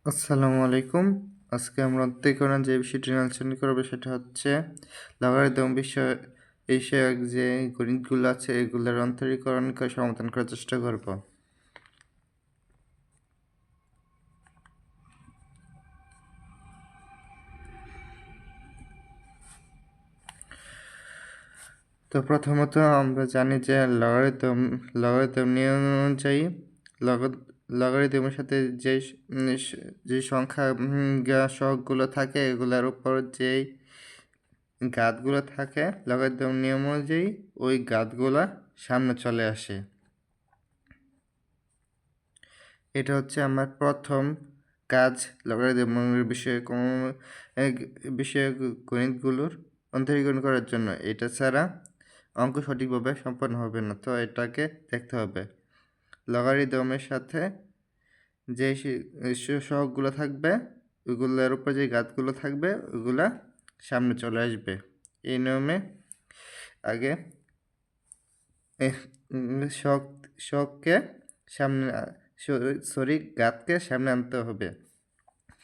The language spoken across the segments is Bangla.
আসসালামু আলাইকুম। আজকে আমরা অধ্যয়ন যে বিষয়টি আলোচনা করব সেটা হচ্ছে লগারিদম বিষয়ক যে গণিতগুলো আছে এগুলোর অন্তরীকরণকে সমাধান করার চেষ্টা করব। তো প্রথমত আমরা জানি যে লগারিদম নিয়ম অনুযায়ী লগারিদমের সাথে যে সংখ্যা সহগগুলো থাকে এগুলোর উপর যেই ঘাতগুলো থাকে লগারিদম নিয়ম অনুযায়ী ওই ঘাতগুলা সামনে চলে আসে। এটা হচ্ছে আমার প্রথম কাজ লগারিদমের বিষয়ে গণিতগুলোর অন্তরীকরণ করার জন্য। এটা ছাড়া অঙ্ক সঠিকভাবে সম্পন্ন হবে না, তো এটাকে দেখতে হবে। লগারিদমের সাথে যে সহগগুলো থাকবে ওইগুলোর উপর যে ঘাতগুলো থাকবে ওইগুলা সামনে চলে আসবে। এই নিয়মে আগে শখকে সামনে ঘাতকে সামনে আনতে হবে।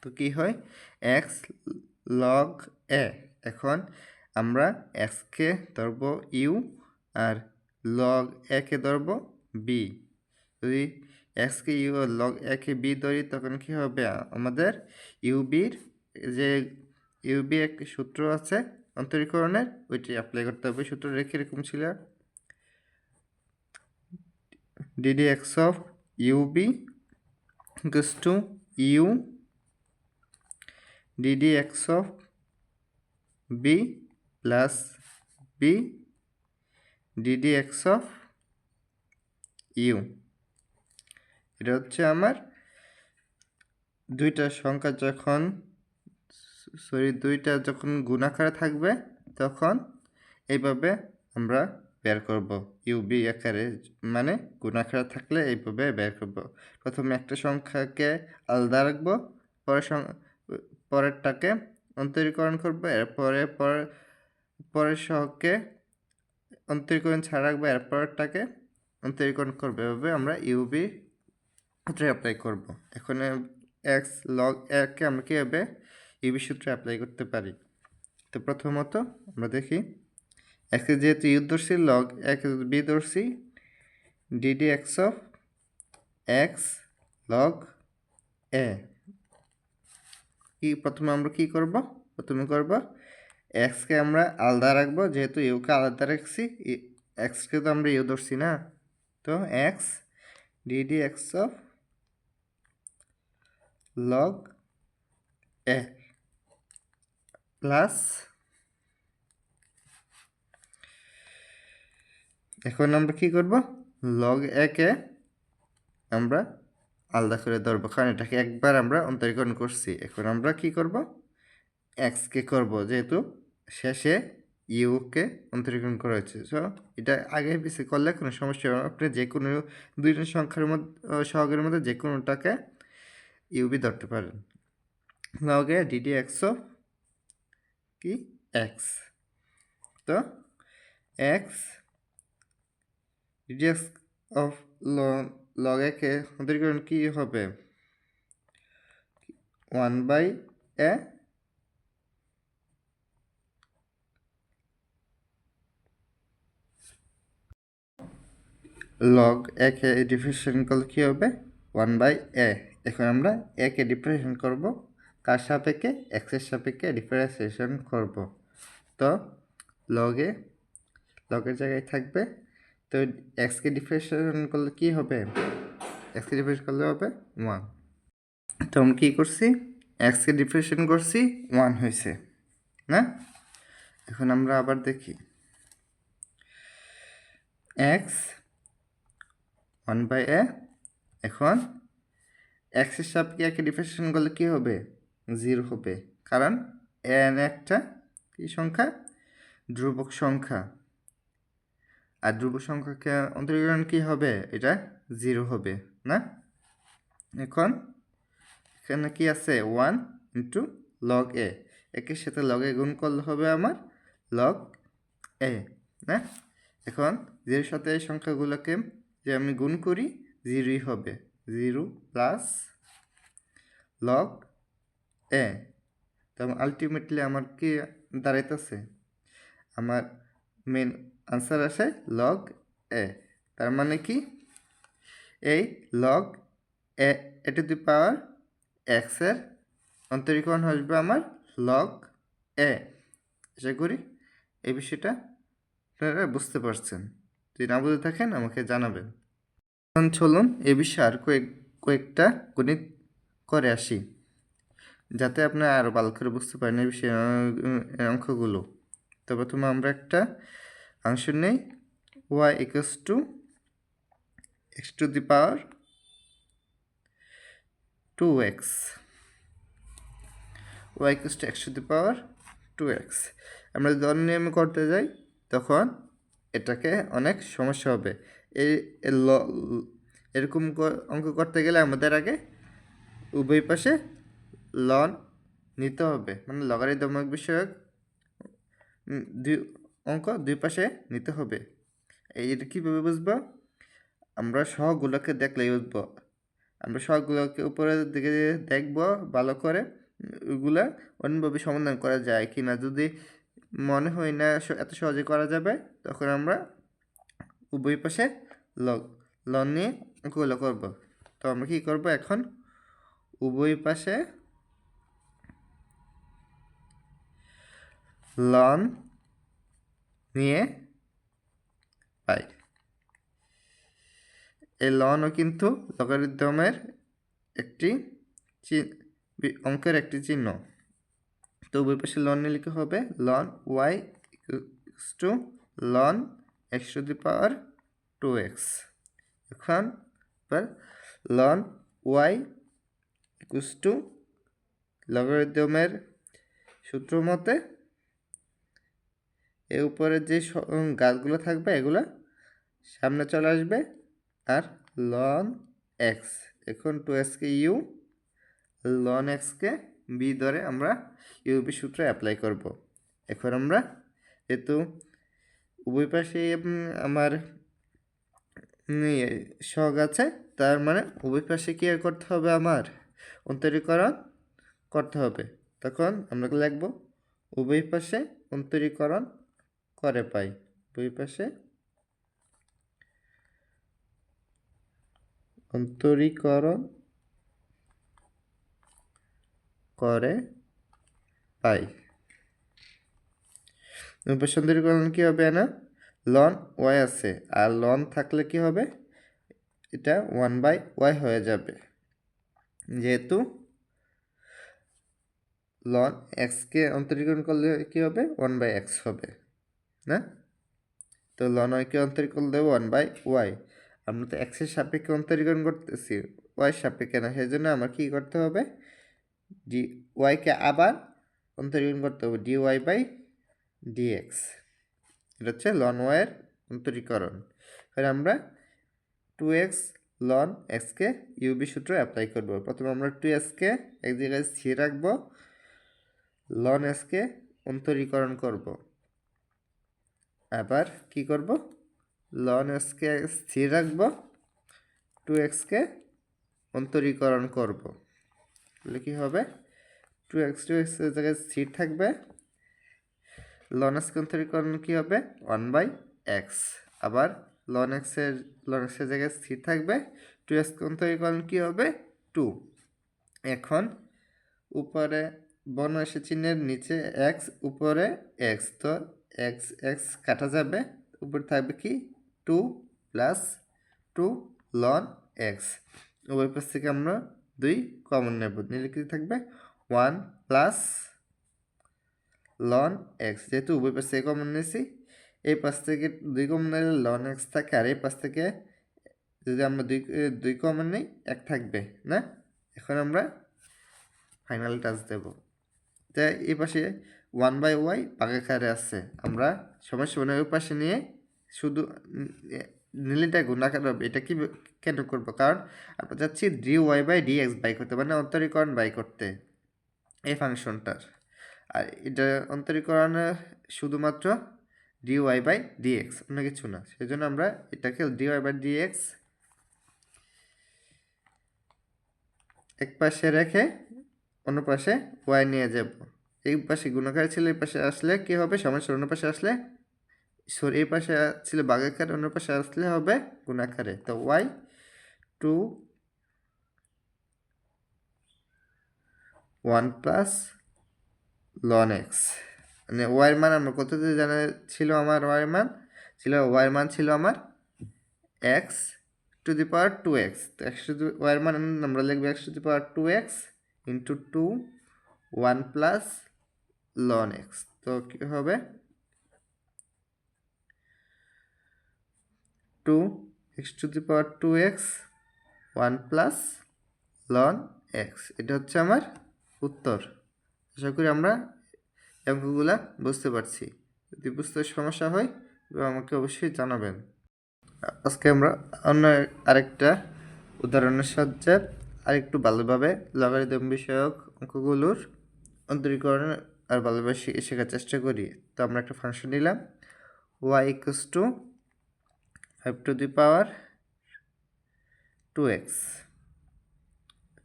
তো কি হয়, এক্স লগ এ। এখন আমরা এক্সকে ধরব ইউ আর লগ একে ধরব বি। যদি এক্সকে ইউ আর লগ একে বি ধরি তখন কি হবে, আমাদের ইউবির যে ইউবি এক সূত্র আছে অন্তরীকরণের, ওইটি অ্যাপ্লাই করতে হবে। সূত্র রেখে এরকম ছিল ddx of ub equals to u ddx of b plus b ddx of u। এটা হচ্ছে আমার দুইটা যখন গুণাকারে থাকবে তখন এইভাবে আমরা বের করব। ইউবি আকারে মানে গুণাকারে থাকলে এইভাবে বের করব। প্রথমে একটা সংখ্যাকে আলাদা রাখবো, পরেরটাকে অন্তরীকরণ করবো, এরপরে পরের সহগকে অন্তরীকরণ ছাড়া রাখবো, এরপরটাকে অন্তরীকরণ করবো। এভাবে আমরা ইউবি সূত্রে অ্যাপ্লাই করব। এখন এক্স লগ একে আমরা কীভাবে ইউবি সূত্রে অ্যাপ্লাই করতে পারি। তো প্রথমত আমরা দেখি এক্সকে যেহেতু ইউ ধরছি, লগ একে বি ধরছি, D D X of X log A. প্রথমে আমরা কি করব, প্রথমে করব এক্সকে আমরা আলাদা রাখবো, যেহেতু ইউকে আলাদা রাখছি, এক্সকে তো আমরা ইউ ধরছি না, তো x DD X of log A plus, এখন আমরা কি করব, লগ একে আমরা আলাদা করে ধরবো, কারণ এটাকে একবার আমরা অন্তরীকরণ করছি। এখন আমরা কি করব, এক্সকে করব, যেহেতু শেষে ইউকে অন্তরীকরণ করা হয়েছে। সো এটা আগে পিছিয়ে করলে কোনো সমস্যা হবে না। আপনি যে কোনো দুইটা সংখ্যার মধ্যে সহগের মধ্যে যে কোনোটাকে ইউবি ধরতে পারেন। লগে ডিডি এক্স অফ কি এক্স, তো x DD X of log একে অন্তরীকরণ কি হবে, 1/a লগ একে ডিফারেন্সিয়েশন করলে কী হবে, 1/a। এখন আমরা একে ডিফারেন্সিয়েশন করব, কার সাপেক্ষে, এক্সের সাপেক্ষে ডিফারেন্সিয়েশন করব। তো লগের জায়গায় থাকবে, তো এক্সকে ডিফারেন্সিয়েশন করলে কী হবে, এক্সকে ডিফারেন্সিয়েশন করলে হবে 1। তো আমরা কী করছি, এক্সকে ডিফারেন্সিয়েশন করছি, 1 হয়েছে না। এখন আমরা আবার দেখি এক্স 1/a। এখন এক্সের সাপেক্ষে একে ডিফারেন্সিয়েশন করলে কী হবে, 0 হবে, কারণ এন একটা কী সংখ্যা, ধ্রুবক সংখ্যা, আর ধ্রুবক সংখ্যাকে অন্তরীকরণ কী হবে, এটা 0 হবে না। এখন এখানে কি আছে, 1 ইন্টু লগ এ, একের সাথে লগ এ গুণ করলে হবে আমার লগ এ না। এখন 0 সাথে এই সংখ্যাগুলোকে যে আমি গুণ করি 0ই হবে, 0 প্লাস লগ এ। তো আলটিমেটলি আমার কি দাঁড়াইতেছে, আমার মেন আনসার আসে লগ এ। তার মানে কি, এই লগ এ টু দি পাওয়ার এক্সের অন্তরীকরণ আসবে আমার লগ এ। আশা করি এই বিষয়টা আপনারা বুঝতে পারছেন। যদি না বুঝে থাকেন আমাকে জানাবেন। এখন চলুন এ বিষয়ে আর কয়েকটা গণিত করে আসি, যাতে আপনারা আরও ভালো করে বুঝতে পারেন এই বিষয়ে অঙ্কগুলো। তো প্রথমে আমরা একটা ফাংশন নেই, y equals to x two the power 2x, y equals to x two the power 2x। আমরা যদি অন্য নিয়মে করতে যাই তখন এটাকে অনেক সমস্যা হবে। এরকম অঙ্ক করতে গেলে আমাদের আগে উভয় পাশে লন নিতে হবে, মানে লগারিদমিক বিষয়ক অঙ্ক দুই পাশে নিতে হবে। এটা কীভাবে বুঝবো, আমরা সহগুলোকে দেখলেই বুঝবো। আমরা সহগুলোকে উপরের দিকে দেখবো ভালো করে, ওইগুলা অন্যভাবে সমাধান করা যায় কি না। যদি মনে হয় না এত সহজে করা যাবে, তখন আমরা উভয় পাশে লন নিয়ে অঙ্কগুলো করবো। তো আমরা কী করবো, এখন উভয় পাশে লন নিয়ে পাই। এই লনও কিন্তু লগারিদমের একটি অঙ্কের একটি চিহ্ন। তো উভয় পাশে লন নিয়ে লিখে হবে ln Y equals to ln X to the power 2x। এখন লন ওয়াই ইকুয়ালস টু লগারিদমের সূত্র মতে এর উপরে যে গাছগুলো থাকবে এগুলো সামনে চলে আসবে, আর লন এক্স, এখন 2xকে ইউ, লন এক্সকে বি ধরে আমরা ইউবি সূত্র অ্যাপ্লাই করব। এখন আমরা যেহেতু উভয় পাশে আমার সহগ আছে, তার মানে উভয় পাশে কী করতে হবে, আমার অন্তরীকরণ করতে হবে। তখন আমরা লিখব উভয় পাশে অন্তরীকরণ করে পাই, উভয় পাশে অন্তরীকরণ করে পাই। অন্তরীকরণ কী হবে না, লন ওয়াই আছে, আর লন থাকলে কি হবে, এটা 1/y হয়ে যাবে, যেহেতু লন এক্সকে অন্তরীকরণ করলে কি হবে 1/x হবে না। তো লন ওয়াইকে অন্তরীকরণ দেবো 1/y। আমরা তো এক্সের সাপেক্ষে অন্তরীকরণ করতেছি, ওয়াই সাপেক্ষে না, সেই জন্য আমার কী করতে হবে, ডি ওয়াইকে আবার অন্তরীকরণ করতে হবে dy/dx। এটা হচ্ছে লন ওয়াইয়ের অন্তরীকরণ। এবার আমরা 2x লন এক্সকে ইউবি সূত্র অ্যাপ্লাই করব। প্রথমে আমরা 2xকে এক জায়গায় স্থির রাখবো, লন এক্সকে অন্তরীকরণ করব। আবার কি করব, লন এক্সকে স্থির রাখব, 2xকে অন্তরীকরণ করব। তাহলে কী হবে, 2x এর জায়গায় স্থির থাকবে, লন এক্সকে অন্তরীকরণ কী হবে 1/x। আবার লন এক্সের জায়গায় স্থির থাকবে, 2x অন্তরীকরণ কী হবে 2। এখন উপরে বর্ণাশ্রী চিহ্নের নিচে x, উপরে x, তো x কাটা যাবে, উপরে থাকবে কি 2 + 2 লন x। উভয় পাশ থেকে আমরা 2 কমন নেব, নিলে কি থাকবে 1 + লন x। যেহেতু উভয় পাশ থেকে কমন নিয়েছি, এই পাশ থেকে 2 কমন নিলে লন x থাকে, আর এই পাশ থেকে যদি আমরা 2 কমন নিই 1 থাকবে না। এখন আমরা ফাইনাল টাচ দেব। তাই এই পাশে 1/y ভাগাকারে আছে, আমরা সমস্যা ওই পাশে নিয়ে শুধু নিলেটা গুণাকার হবে। এটা কি কেন করবো, কারণ আমরা চাচ্ছি dy/dx বাই করতে, মানে অন্তরীকরণ বাই করতে এই ফাংশনটার। আর এটা অন্তরীকরণ শুধুমাত্র dy/dx, অন্য কিছু না। সেই জন্য আমরা এটাকে dy/dx এক পাশে রেখে অন্য পাশে ওয়াই নিয়ে যাব। এই পাশে গুণাকার ছিল, এই পাশে আসলে কি হবে, সমানুসার অন্য পাশে আসলে, সরি এই পাশে ছিল ভাগাকার, অন্য পাশে আসলে হবে গুণাকারে। তো Y to 1 plus ln X, মানে ওয়াইয়ের মান আমরা কততে জানা ছিল, আমার ওয়াইয়ের মান ছিল আমার x to the power 2x। তো ওয়াইয়ের মান আমরা লিখবো x to the power 2x into 1 plus ln x. তো কী হবে 2x two the power 2x 1 plus ln x. এটা হচ্ছে আমার উত্তর। আশা করি আমরা অঙ্কগুলা বুঝতে পারছি। যদি বুঝতে সমস্যা হয় তবে আমাকে অবশ্যই জানাবেন। আজকে আমরা অন্য আরেকটা উদাহরণের সাহায্যে আরেকটু ভালোভাবে লগারিদম বিষয়ক অঙ্কগুলোর অন্তরীকরণ আর ভালোভাবে শেখার চেষ্টা করি। তো আমরা একটা ফাংশন নিলাম y equals to 5 to the power 2x।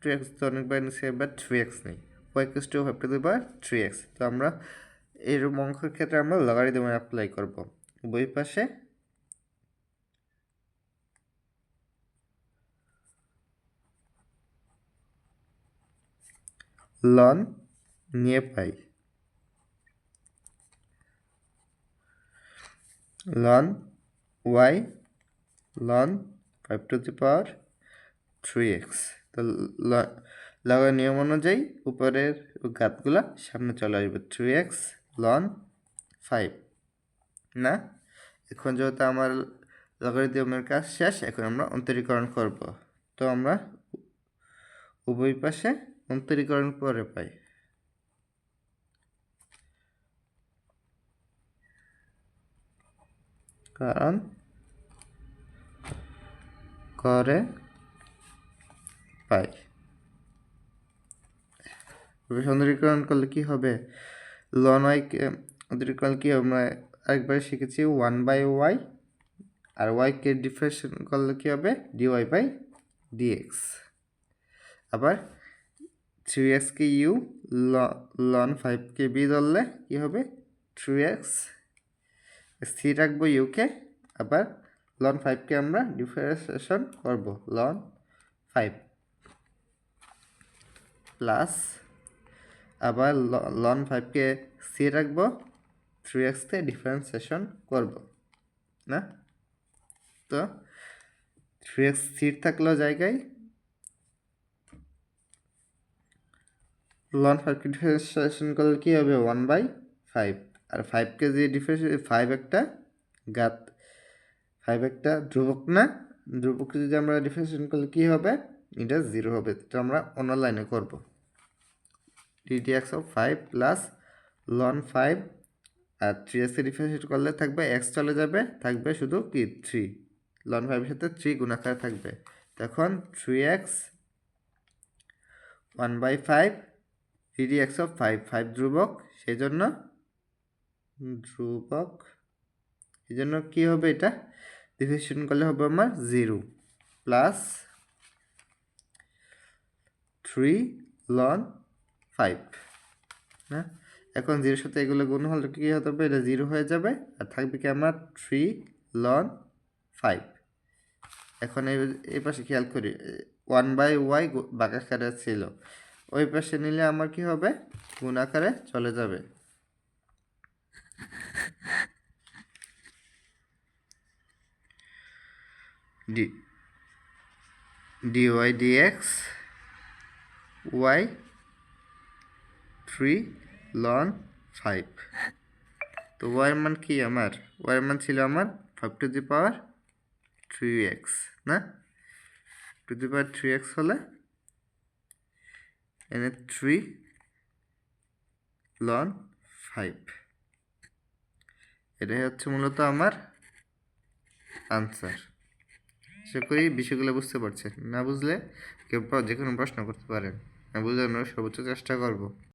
2x তো অনেকবার নিচ্ছে, বাট 3x নেই। y equals to 5 to the power 3x। তো আমরা এরকম অঙ্কের ক্ষেত্রে আমরা লগারিদম অ্যাপ্লাই করব। উভয় পাশে লন নিয়ে পাই ln y ln 5 to the power 3x। তো লগার নিয়ম অনুযায়ী উপরের ঘাতগুলা সামনে চলে আসবে, 3x লন 5 না। এখন যেহেতু আমার লগারিদমের কাজ শেষ, এখন আমরা অন্তরীকরণ করব। তো আমরা উভয় পাশে অন্তরীকরণ করে পাই কারণ করে পাই। অন্তরীকরণ করলে কি হবে, লন ওয়াইকে অন্তরীকরণ কি আমরা আরেকবার শিখেছি 1/y, আর ওয়াইকে ডিফারেন্সিয়েশন করলে কি হবে dy বাই dx। আবার 3x কে u, লন 5 কে b ধরলে কি হবে 3x, স্থির রাখবো ইউকে। আবার লন 5 কে আমরা ডিফারেন্সিয়েশন করব লন 5 প্লাস, আবার লন 5 কে স্থির রাখবো 3x তে ডিফারেন্সিয়েশন করব না। তো 3x স্থির থাকলো জায়গায়, লন 5 কে ডিফারেন্সিয়েশন করলে কি হবে 1/5। আর 5 কে যে ডিফারেন্সিয়েশন, 5 একটা ঘাত, 5 একটা ধ্রুবক না, ধ্রুবককে যদি আমরা ডিফারেন্সিয়েশন করলে কি হবে, এটা 0 হবে। তো আমরা অন্য লাইনে করব ddx অফ 5 প্লাস লন 5, আর 3x কে ডিফারেন্সিয়েট করলে থাকবে x চলে যাবে, থাকবে শুধু কি 3, লন 5 এর সাথে 3 গুণাকার থাকবে। তখন 3x 1/5 ddx অফ 5, 5 ধ্রুবক, সেই জন্য কি হবে, এটা ডিফারেন্সিয়েশন করলে হবে আমার 0 প্লাস 3 লন 5 না। এখন 0 সাথে এগুলো গুণ হলে কি হতে হবে, এটা 0 হয়ে যাবে, আর থাকবে কি আমার 3 লন 5। এখন এই পাশে খেয়াল করি 1/y ভাগাকারে ছিল, ওই পাশে নিলে আমার কি হবে গুণাকারে চলে যাবে। dy dx y 3 ln 5। তো y এর মান কি, আমার y এর মান ছিল আমার 5 টু দি পাওয়ার 3x না, টু দি পাওয়ার 3x হলে এনে 3 লন 5। এটাই হচ্ছে মূলত আমার আনসার। আশা করি বিষয়গুলো বুঝতে পারছেন। না বুঝলে কেউ যে কোনো প্রশ্ন করতে পারেন, না বুঝলে আমরা সর্বোচ্চ চেষ্টা করব।